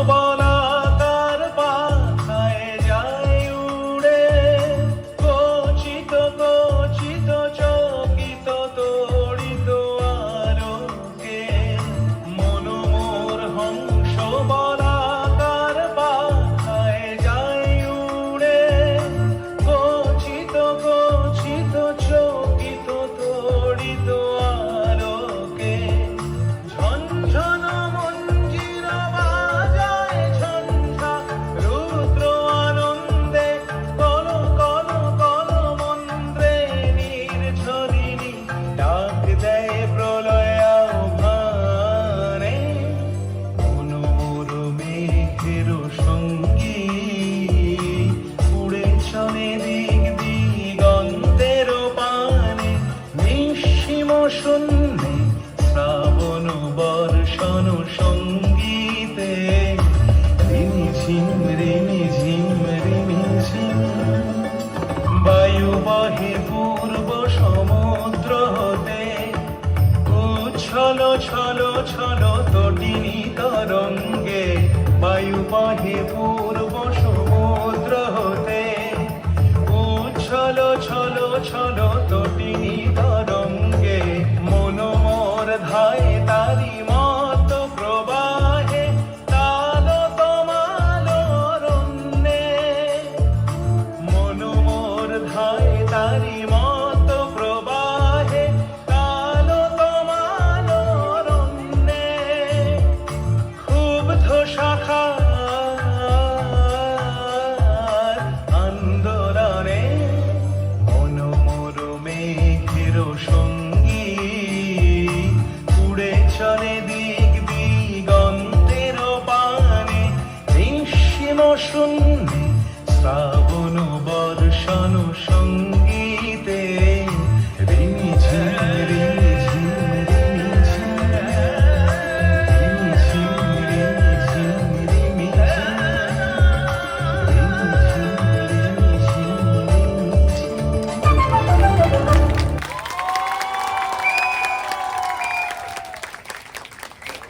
বলাকার পাখায় যায় উড়ে, কচিত কচিত চকিত তড়িত আলোকে মন মোর হংস বলাকার পাখায় যায় উড়ে, কচিত কচিত চকিত তড়িত আলোকে ঝনঝন মঞ্জির বাজায় ঝঞ্ঝা রুদ্র আনন্দে কল কল কল মন্ত্রে নির্ঝরিণী ডাক দেয় প্রলয় আহ্বানে। মন মোর মেঘের সঙ্গী উড়ে চলে দিক দিগন্তের পানে, নিঃসীম শূন্যে শ্রাবণ বর্ষণ সঙ্গীতে রিমিঝিম রিমিঝিম রিমিঝিম। বায়ু বহে পূর্ব সমুদ্র হতে, উচ্ছল ছল ছল তটিনী তরঙ্গে। বায়ু বহে পূর্ব সমুদ্র হতে, উচ্ছল ছল ছল তটিনী তরঙ্গে। মন মোর ধায় তারি মত প্রবাহে, তাল তমাল অরণ্যে। মন মোর ধায় তারি মত প্রবাহে, তাল তমাল অরণ্যে। ক্ষুব্ধ শাখার আন্দোলনে মন মোর মেঘের সঙ্গী উড়ে চলে দিক দিগন্তের পানে, নিঃসীম শূন্যে শ্রাবণ